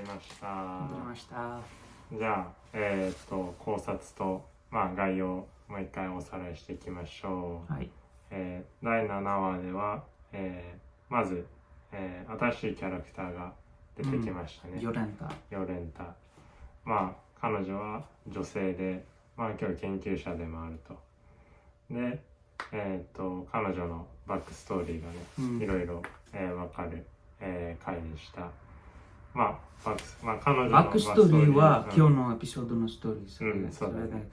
ました。戻りました。じゃあ、考察と、概要をもう一回おさらいしていきましょう。はい。第7話では、まず、新しいキャラクターが出てきましたね。ヨレンタ。彼女は女性で、今日研究者でもあると。で、彼女のバックストーリーがね、いろいろ、わかる、回でした。彼女のバックストーリーは、今日のエピソードのストーリーです。そうだね。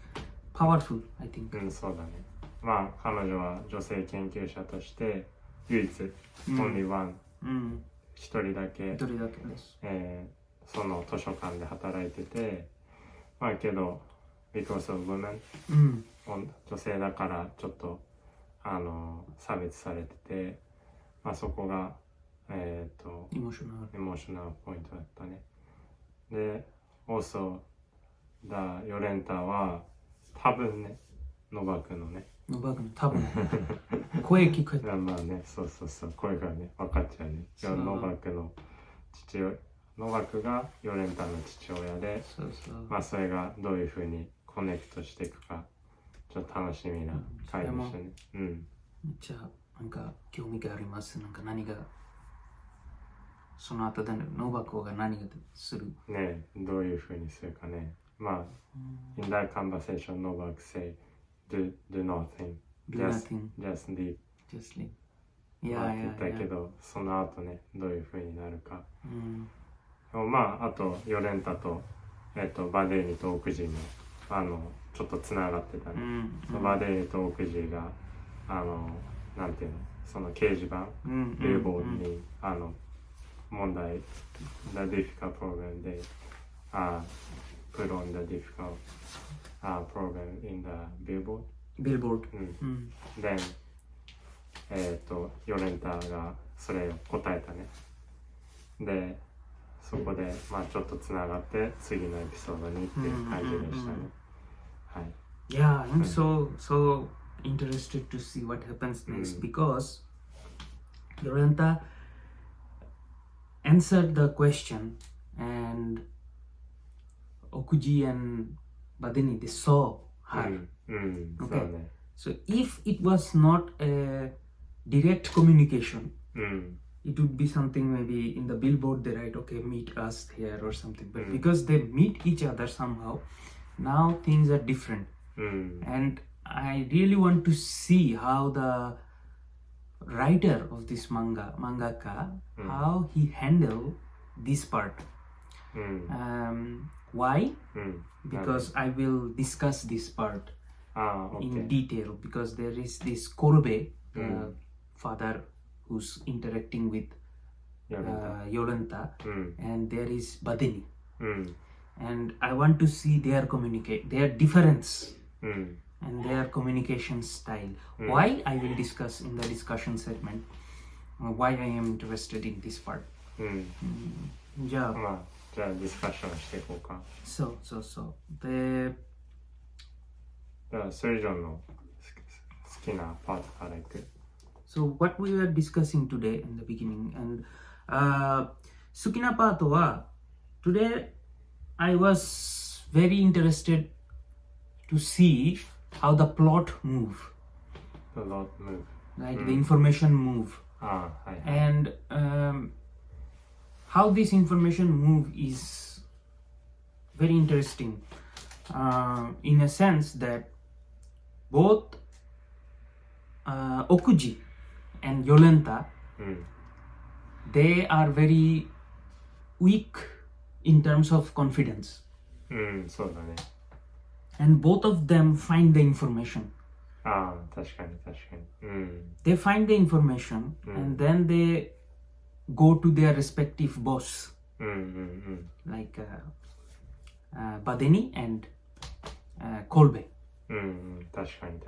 パワフル、I think。そうだね。彼女は女性研究者として唯一、only one、一人だけです。その図書館で働いてて、けど because of women、女性だからちょっと差別されてて、そこがエモーショナルポイントだったね。で、alsoヨレンタは多分ね、ノバクの多分声聞こえた。そう声がね分かっちゃうね。ノバクのノバクがヨレンタの父親で、それがどういうふうにコネクトしていくかちょっと楽しみな回でしたね。めっちゃ興味があります。何がその後でノバクが何がするね、どういうふうにするかね。in that conversation, Novak say, do nothing. Just leave. 言ったけど、その後ね、どういう風になるか。あと、ヨレンタと、バデーニとオクジーも、ちょっとつながってたね。バデーニとオクジーが、なんていうの、その掲示板、ビルボードに、問題、the difficult programで、put on the difficult program in the billboard. Then, ヨレンタがそれを答えたね。で、そこでちょっとつながって次のエピソードにっていう感じでしたね。はい。Yeah, I'm so interested to see what happens next because Yorenta answered the question and Okuji and Badini, they saw her. Okay. So if it was not a direct communication, it would be something maybe in the billboard they write, okay, meet us here or something. But because they meet each other somehow, now things are different. And I really want to see how the writer of this mangaka, how he handled this part. Why? Because I will discuss this part in detail, because there is this Korbe, the father who's interacting with Yorenta, and there is Badini. And I want to see their difference and their communication style. Why? I will discuss in the discussion segment why I am interested in this part. じゃあディスカッションしていこうか。そう。で、それ以上の好きなパートからいく。So what we were discussing today in the beginning, and 好きなパートは today I was very interested to see how the plot move. Like the information move. And how this information move is very interesting in a sense that both Okuji and Yolenta, they are very weak in terms of confidence. そうだね。And both of them find the information. 確かに。They find the information and then they go to their respective boss, like Badeni and Kolbe. 確かに。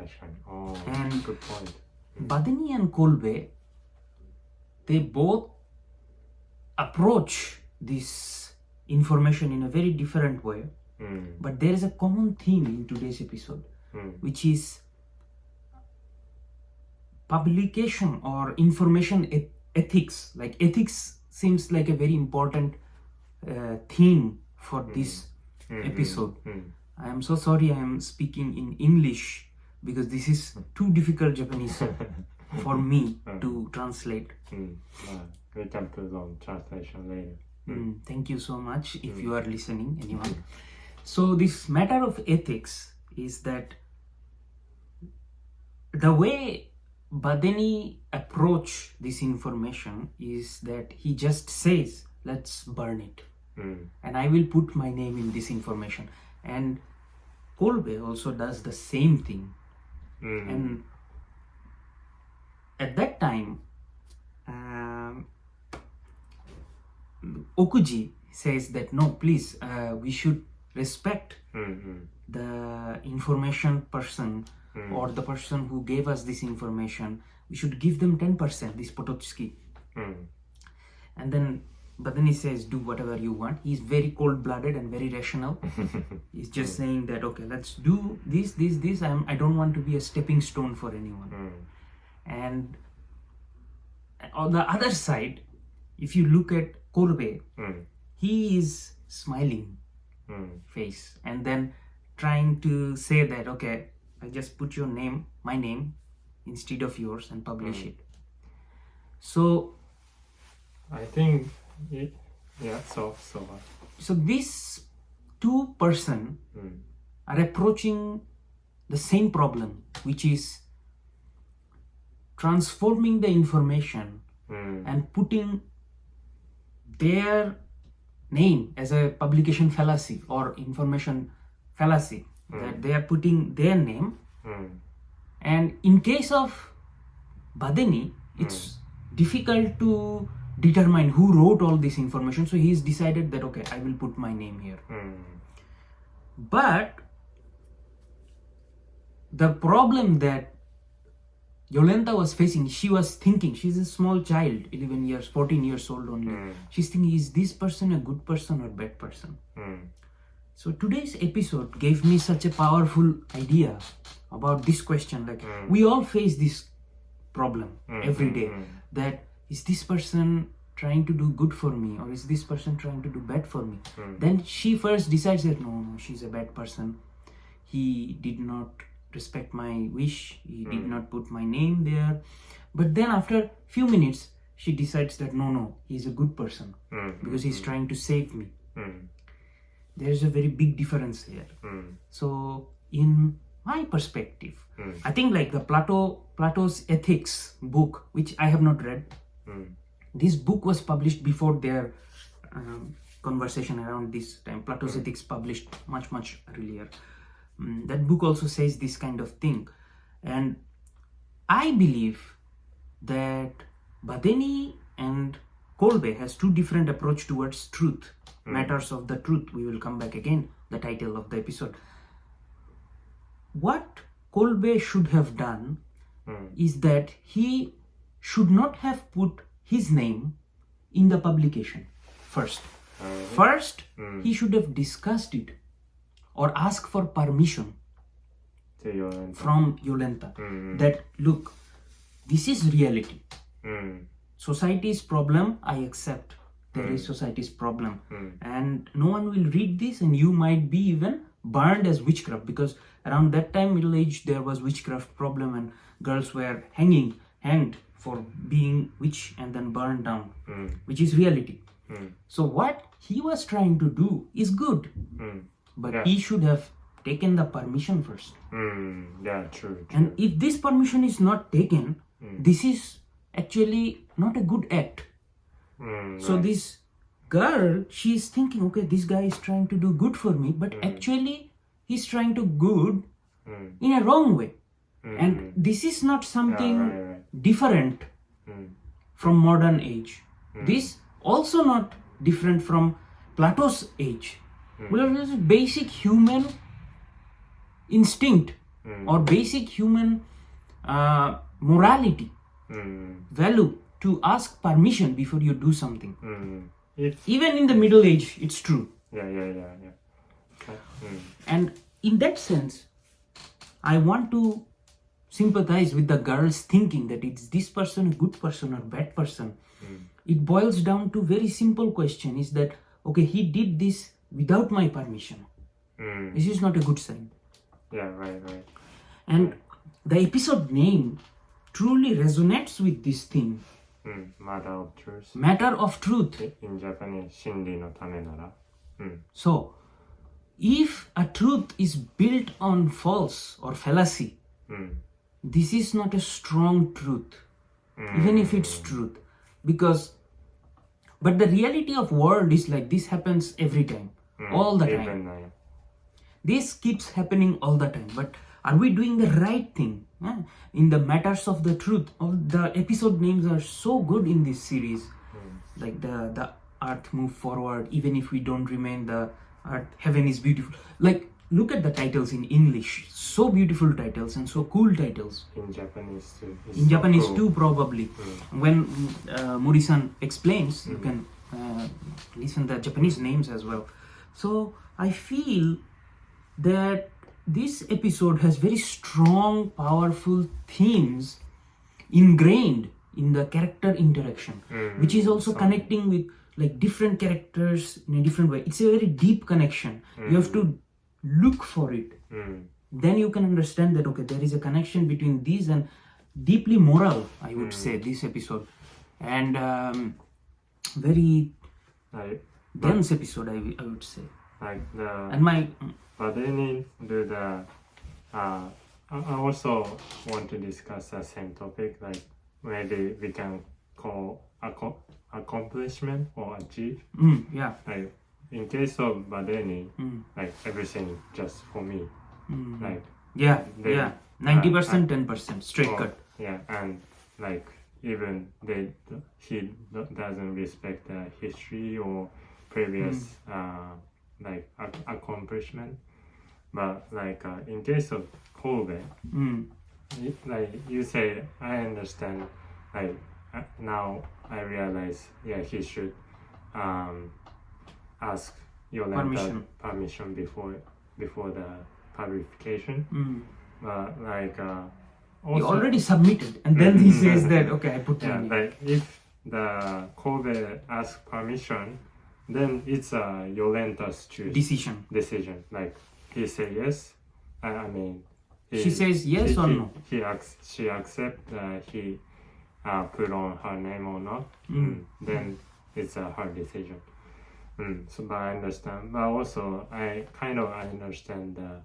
And good point. Badeni and Kolbe, they both approach this information in a very different way. But there is a common theme in today's episode, which is publication or information ethics. Like ethics seems like a very important theme for this episode. I am so sorry I am speaking in English because this is too difficult Japanese for me to translate. We can put on translation later. Thank you so much if you are listening, anyone. So this matter of ethics is that the way Badeni approach this information is that he just says, let's burn it. And I will put my name in this information. And Kolbe also does the same thing. And at that time, Okuji says that no, please, we should respect the information person or the person who gave us this information. We should give them 10%, this Potocki. And then Badeni says, do whatever you want. He's very cold-blooded and very rational. He's just saying that, okay, let's do this. I don't want to be a stepping stone for anyone. And on the other side, if you look at Kolbe, he is smiling face and then trying to say that, okay, I just put your name, my name, instead of yours and publish it. So I think, so these two person are approaching the same problem, which is transforming the information and putting their name as a publication fallacy or information fallacy, that they are putting their name. And in case of Badeni, it's difficult to determine who wrote all this information, so he's decided that, okay, I will put my name here. But the problem that Yolanta was facing, she was thinking, she's a small child, 14 years old only. She's thinking, is this person a good person or bad person? So today's episode gave me such a powerful idea about this question. Like, we all face this problem every day, that is this person trying to do good for me or is this person trying to do bad for me? Then she first decides that no, she's a bad person. He did not respect my wish, he did not put my name there. But then after few minutes, she decides that no, he's a good person because he's trying to save me. There's a very big difference here. So in my perspective, I think like the Plato's Ethics book, which I have not read, this book was published before their conversation around this time. Plato's Ethics published much earlier. That book also says this kind of thing. And I believe that Badeni and Kolbe has two different approach towards truth. Matters of the truth. We will come back again, the title of the episode. What Kolbe should have done is that he should not have put his name in the publication first. First, he should have discussed it or asked for permission from Yolanta that, look, this is reality. Society's problem, I accept. There is society's problem. And no one will read this and you might be even burned as witchcraft, because around that time, middle age, there was witchcraft problem and girls were hanged for being witch and then burned down, which is reality. So what he was trying to do is good, but he should have taken the permission first. True. And if this permission is not taken, this is actually not a good act. So this girl, she's thinking, okay, this guy is trying to do good for me, but actually he's trying to good in a wrong way. And this is not something different from modern age. This also not different from Plato's age. Because this is basic human instinct or basic human morality, value to ask permission before you do something. Even in the middle age, it's true. And in that sense, I want to sympathize with the girls thinking that it's this person a good person or bad person. It boils down to very simple question, is that, okay, he did this without my permission. This is not a good sign. Yeah, right. And the episode name truly resonates with this theme. Matter of truth. Matter of truth. In Japanese, 真理のためなら。So, if a truth is built on false or fallacy, this is not a strong truth, even if it's truth. But the reality of world is like this happens every time, all the time. This keeps happening all the time. But are we doing the right thing in the matters of the truth? All the episode names are so good in this series. Like the earth move forward, even if we don't remain the earth, heaven is beautiful. Like, look at the titles in English. So beautiful titles and so cool titles. In Japanese too. In Japanese too, probably. When Mori-san explains, you can listen to the Japanese names as well. So I feel that this episode has very strong, powerful themes ingrained in the character interaction, which is also connecting with like different characters in a different way. It's a very deep connection. You have to look for it. Then you can understand that, okay, there is a connection between these, and deeply moral, I would say, this episode. And very dense episode, I would say. Like the... And my... But they need to do the... I also want to discuss the same topic, like maybe we can call accomplishment or achieve. Yeah. Like in case of Badeni, like everything just for me. Like 90%, 10%, straight cut. Yeah, and like even he doesn't respect the history or previous like accomplishment. But like in case of Kobe, like you say, I understand. Like now I realize, he should ask Yolanda permission before the publication. But like also, he already submitted, and then he says that, okay, I put in. Like if the Kobe asks permission, then it's Yolanda's decision. Like he say yes. I mean, she says yes or no. She accept he put on her name or not. Then it's her decision. So, but I understand. But also, I understand the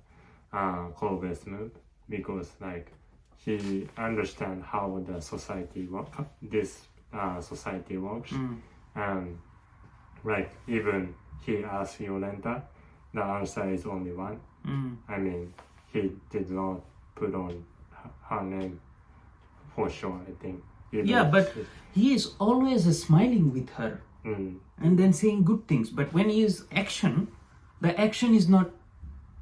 Kobe's move, because like he understand how the society society works, and like even he asked Yolanda, the answer is only one. I mean, he did not put on her name for sure, I think. But he is always smiling with her and then saying good things. But when he is the action is not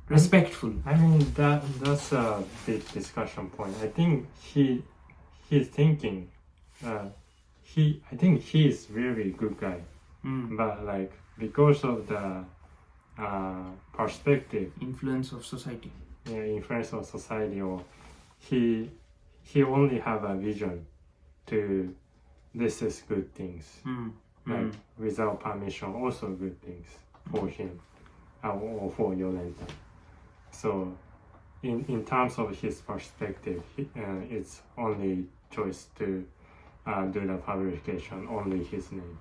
respectful. I mean, that's a big discussion point. I think he's thinking, I think he's really good guy. But like, because of the perspective, influence of society, or he only have a vision to this is good things, like without permission also good things for him or for Yolanda. So in terms of his perspective, it's only choice to do the publication only his name.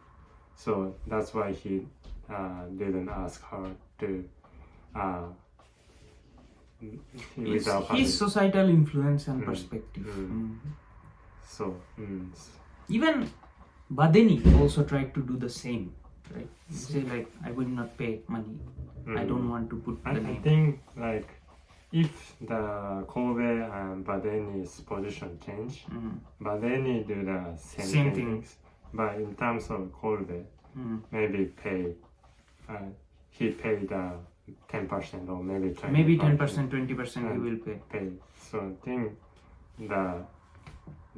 So that's why he didn't ask her to his societal influence and perspective. So even Badeni also tried to do the same, right? Say like, I will not pay money. I don't want to put the name. I think like if the Kobe and Badeni's position change, Badeni do the same things. But in terms of Kobe, maybe he paid 10% or maybe 20%. Maybe 10%, 20% he will pay. So I think the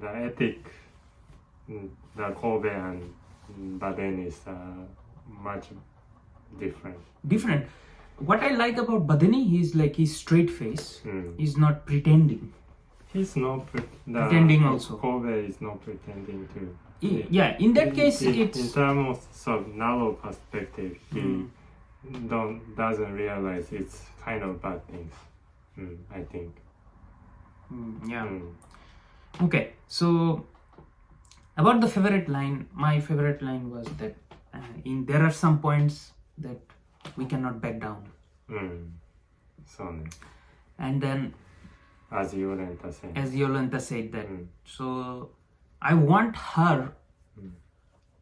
ethic, the Kobe and Badeni is much different. What I like about Badeni, he's straight face. He's not pretending. He's not pretending also. Kobe is not pretending too. yeah, in that case, it's... In terms of narrow perspective, he doesn't realize it's kind of bad things, I think. Yeah. Okay, so about the favorite line, my favorite line was that there are some points that we cannot back down. So, and then as Yolanta said that, so I want her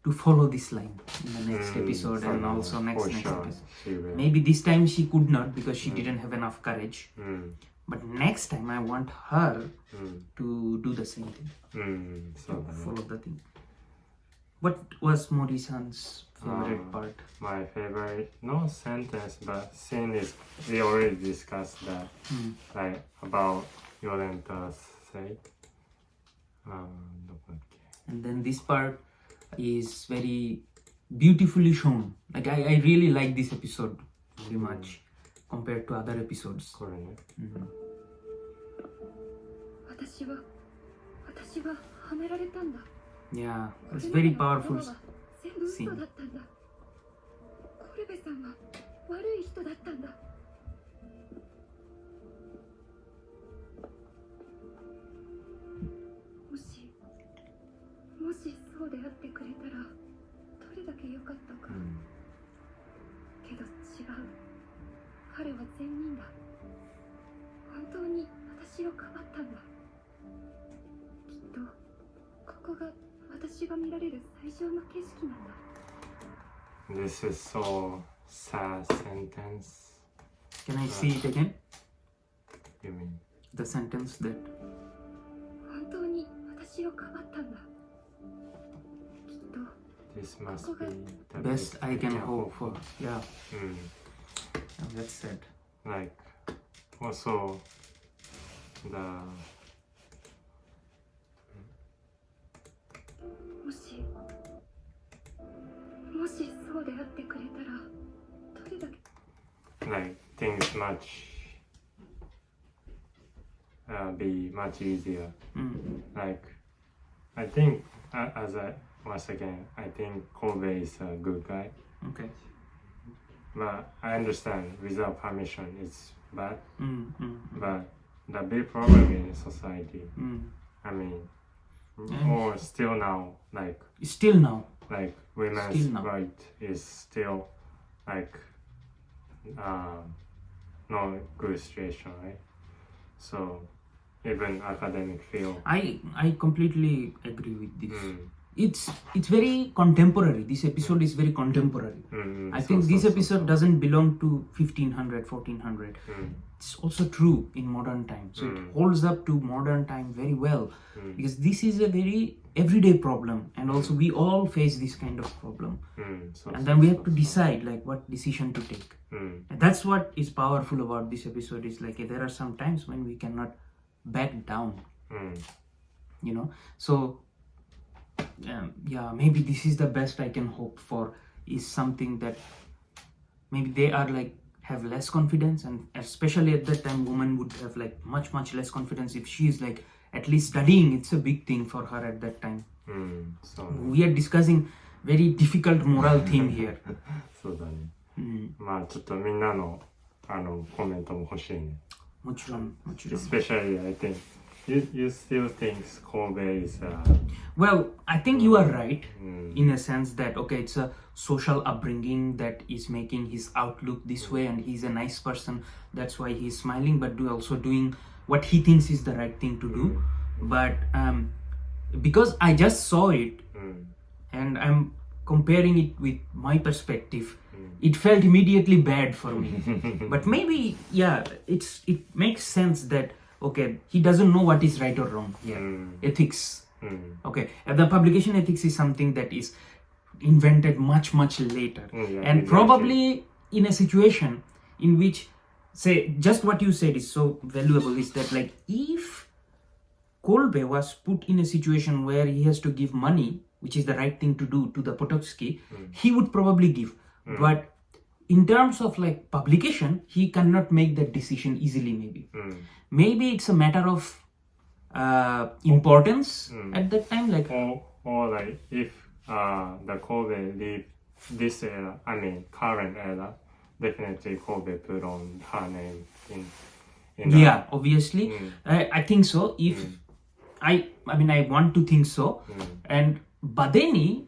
to follow this line in the next episode and also next episode. Maybe this time she could not because she didn't have enough courage. But next time I want her to do the same thing. Follow the thing. What was Mori-san's favorite part? My favorite, no sentence, but scene is, we already discussed that, like about Yolenta's sake. And then this part is very beautifully shown. Like I really like this episode very much compared to other episodes. Correct. Yeah, it's very powerful scene. This is so sad sentence. Can I see it again? You mean? The sentence that... This must be the best I can hope for. Yeah. That's sad. Like, also, the... Like, things be much easier. Like, I think, once again, I think Kobe is a good guy. Okay. But I understand without permission it's bad. But the big problem in society, I mean, or still now, like women's right is still like no good situation, right? So even academic field. I completely agree with this. It's very contemporary. This episode is very contemporary. I think this episode doesn't belong to 1500, 1400. It's also true in modern time. So it holds up to modern time very well because this is a very everyday problem, and also we all face this kind of problem. And then we have to decide like what decision to take. And that's what is powerful about this episode. Is like there are some times when we cannot back down. You know, so. Yeah, maybe this is the best I can hope for, is something that maybe they are like have less confidence, and especially at that time woman would have like much less confidence if she is like at least studying. It's a big thing for her at that time. So we are discussing very difficult moral theme here. そうだね。まあちょっとみんなのコメントも欲しいね。もちろん。 Especially I think you still think Kobe is well, I think you are right in a sense that okay, it's a social upbringing that is making his outlook this way, and he's a nice person, that's why he's smiling, but also doing what he thinks is the right thing to do. But because I just saw it and I'm comparing it with my perspective, it felt immediately bad for me. But maybe it makes sense that okay, he doesn't know what is right or wrong here. Ethics. Okay, the publication ethics is something that is invented much later. And probably in a situation in which, say, just what you said is so valuable, is that like if Kolbe was put in a situation where he has to give money, which is the right thing to do, to the Potocki, he would probably give. But in terms of like publication, he cannot make that decision easily maybe. Maybe it's a matter of importance at that time, like or like if the Kobe leave this era, I mean current era, definitely Kobe put on her name in Yeah, obviously. I think so. If I want to think so. And Badeni,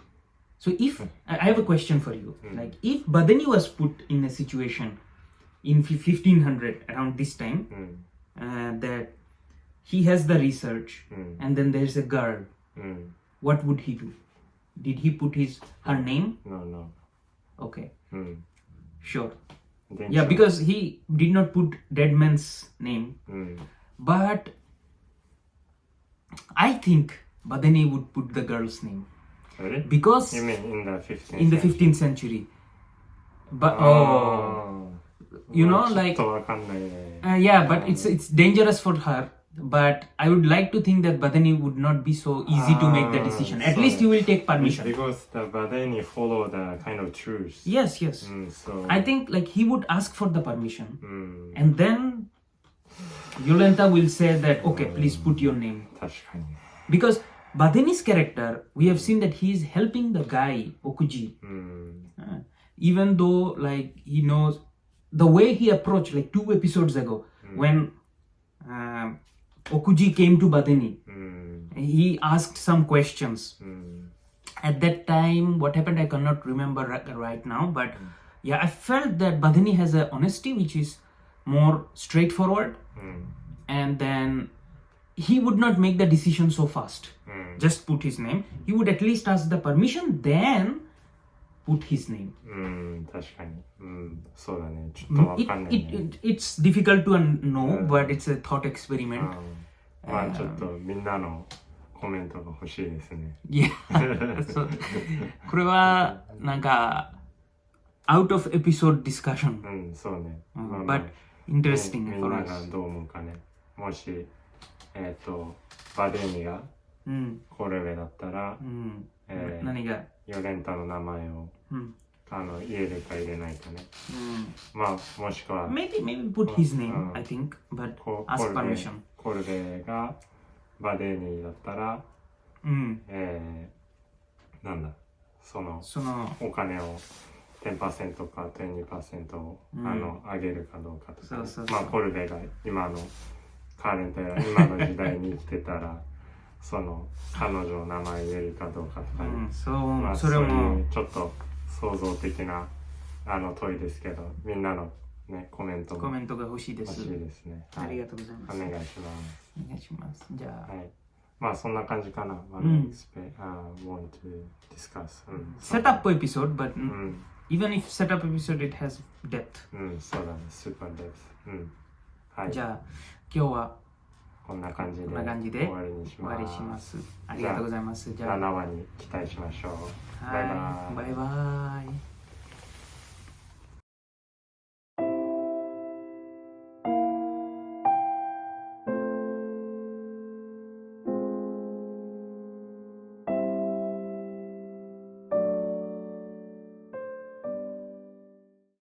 so if I have a question for you, like if Badeni was put in a situation in 1500 around this time, that he has the research and then there's a girl, what would he do? Did he put her name? No. Okay. Sure. So. Because he did not put dead man's name. But I think Badeni would put the girl's name. Really? Because you mean in the 15th in the 15th century. But you know, like but it's dangerous for her. But I would like to think that Badeni would not be so easy to make the decision. At least he will take permission. Because the Badeni follow the kind of truth. Yes. So I think like he would ask for the permission. And then Yolanta will say that, okay, please put your name. Because Badeni's character, we have seen that he is helping the guy, Okuji. Even though like he knows the way he approached like 2 episodes ago when Okuji came to Badeni. He asked some questions. At that time, what happened I cannot remember right now, but I felt that Badeni has a honesty which is more straightforward, and then he would not make the decision so fast. Just put his name. He would at least ask the permission, then put his name. 確かに。そうだね。ちょっとわかんないね。It's difficult to know, but it's a thought experiment. まあちょっとみんなのコメントが欲しいですね。そう。これはなんか out of episode discussion. そうね。But interesting みん for な us. がどう思うかね。もしバデーニがコルベだったら、何がヨレンタの名前を入れるか入れないかね。まあもしくは maybe put his name, I think, but ask permission. コルベがバデーニだったら、なんだそのお金を 10% か 20% を上げるかどうかとか、まあコルベが今のカーレントや今の時代に生きてたらその彼女の名前入れるかどうかとかね、まあそれもちょっと想像的な問いですけど、みんなのねコメントが欲しいです。欲しいですね。ありがとうございます。お願いします。お願いします。じゃあ、まあそんな感じかな。want to discuss setup episode, but even if setup episode it has depth. そうだね。super depth. じゃあ今日はこんな感じで終わりにします。ありがとうございます。じゃあ7話に期待しましょう。バイバイ。バイバイ。